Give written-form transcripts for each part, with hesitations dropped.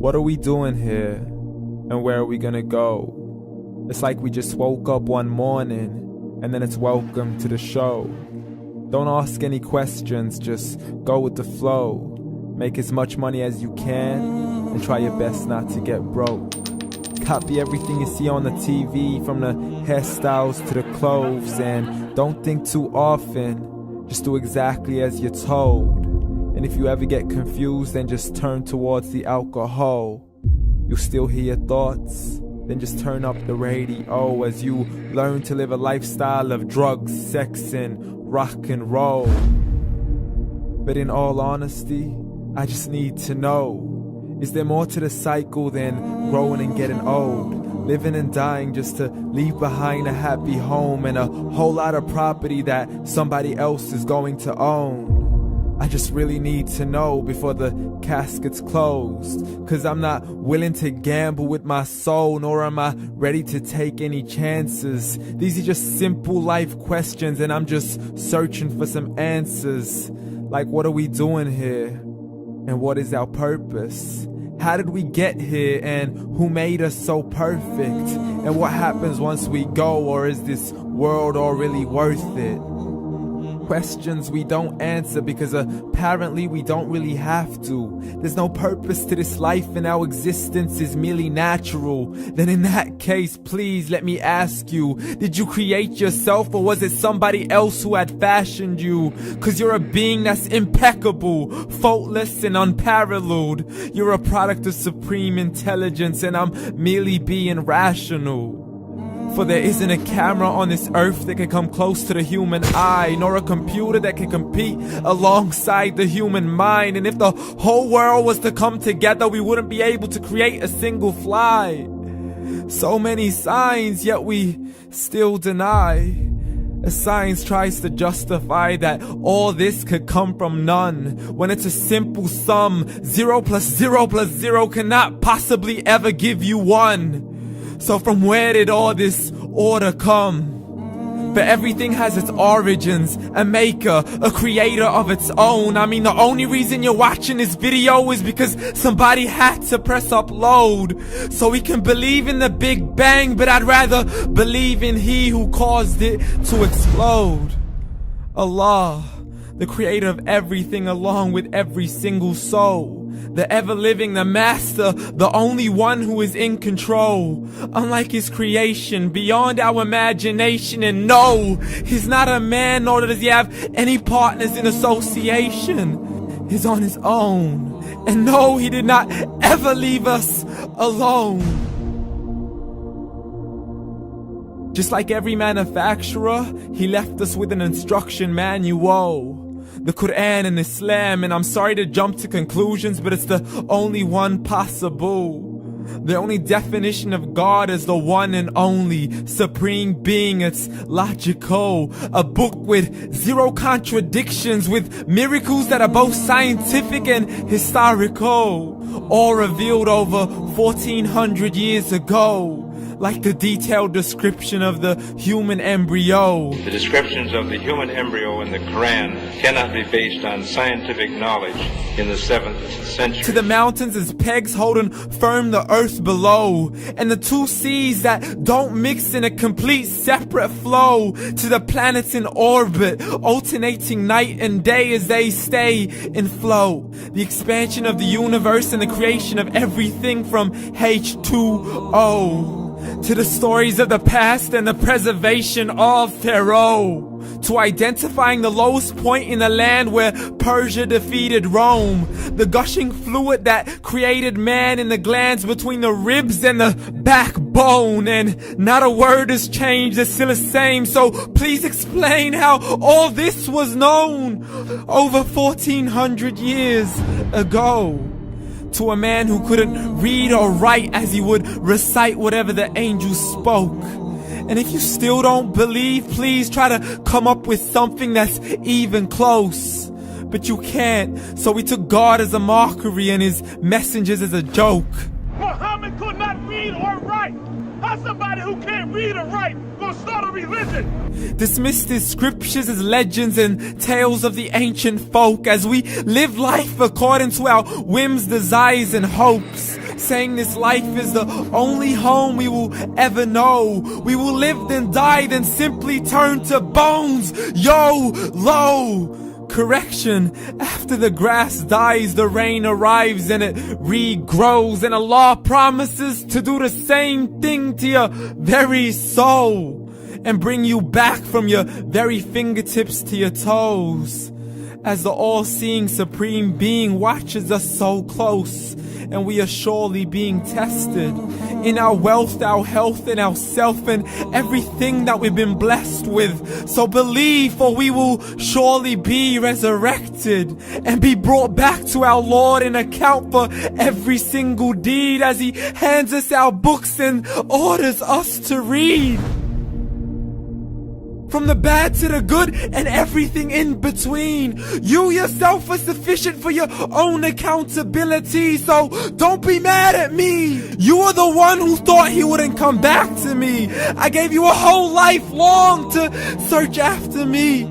What are we doing here? And where are we gonna go? It's like we just woke up one morning and then it's welcome to the show. Don't ask any questions, just go with the flow. Make as much money as you can and try your best not to get broke. Copy everything you see on the TV, from the hairstyles to the clothes, and don't think too often, just do exactly as you're told. And if you ever get confused, then just turn towards the alcohol. You'll still hear your thoughts, then just turn up the radio as you learn to live a lifestyle of drugs, sex, and rock and roll. But in all honesty, I just need to know, is there more to the cycle than growing and getting old? Living and dying just to leave behind a happy home and a whole lot of property that somebody else is going to own. I just really need to know before the casket's closed, 'cause I'm not willing to gamble with my soul, nor am I ready to take any chances. These are just simple life questions and I'm just searching for some answers. Like, what are we doing here? And what is our purpose? How did we get here, and who made us so perfect? And what happens once we go, or is this world all really worth it? Questions we don't answer because apparently we don't really have to. There's no purpose to this life and our existence is merely natural. Then in that case, please let me ask you, did you create yourself, or was it somebody else who had fashioned you? 'Cause you're a being that's impeccable, faultless and unparalleled. You're a product of supreme intelligence and I'm merely being rational. For there isn't a camera on this earth that can come close to the human eye, nor a computer that can compete alongside the human mind. And if the whole world was to come together, we wouldn't be able to create a single fly. So many signs, yet we still deny. As science tries to justify that all this could come from none, when it's a simple sum. 0 plus 0 plus 0 cannot possibly ever give you 1. So from where did all this order come? But everything has its origins, a maker, a creator of its own. I mean, the only reason you're watching this video is because somebody had to press upload. So we can believe in the Big Bang, but I'd rather believe in He who caused it to explode. Allah, the creator of everything along with every single soul. The ever-living, the master, the only one who is in control. Unlike his creation, beyond our imagination. And no, he's not a man, nor does he have any partners in association. He's on his own. And no, he did not ever leave us alone. Just like every manufacturer, he left us with an instruction manual. The Quran and Islam, and I'm sorry to jump to conclusions, but it's the only one possible. The only definition of God is the one and only supreme being. It's logical, a book with 0 contradictions, with miracles that are both scientific and historical, all revealed over 1400 years ago. Like the detailed description of the human embryo. The descriptions of the human embryo in the Quran cannot be based on scientific knowledge in the 7th century. To the mountains as pegs holding firm the earth below, and the 2 seas that don't mix in a complete separate flow. To the planets in orbit, alternating night and day as they stay in flow. The expansion of the universe and the creation of everything from H2O. To the stories of the past and the preservation of Pharaoh. To identifying the lowest point in the land where Persia defeated Rome. The gushing fluid that created man in the glands between the ribs and the backbone. And not a word has changed, it's still the same. So please explain how all this was known over 1400 years ago. To a man who couldn't read or write as he would recite whatever the angels spoke. And if you still don't believe, please try to come up with something that's even close. But you can't, so we took God as a mockery and his messengers as a joke. Muhammad could not read or write. How's somebody who can't read or write gonna start a religion? Dismissed his scriptures as legends and tales of the ancient folk as we live life according to our whims, desires, and hopes. saying this life is the only home we will ever know. We will live then die, then simply turn to bones. YOLO! Correction, after the grass dies, the rain arrives and it regrows, and Allah promises to do the same thing to your very soul and bring you back from your very fingertips to your toes, as the all-seeing supreme being watches us so close, and we are surely being tested in our wealth, our health, and our self, and everything that we've been blessed with. So believe, for we will surely be resurrected and be brought back to our Lord and account for every single deed, as He hands us our books and orders us to read. From the bad to the good and everything in between. You yourself are sufficient for your own accountability, so don't be mad at me. You are the one who thought He wouldn't come back to me. I gave you a whole life long to search after me,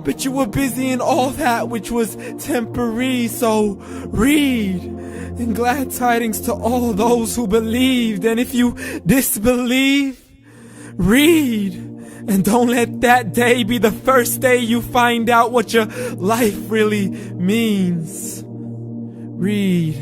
but you were busy in all that which was temporary. So read, and glad tidings to all those who believed. And if you disbelieve, read. And don't let that day be the first day you find out what your life really means. Read.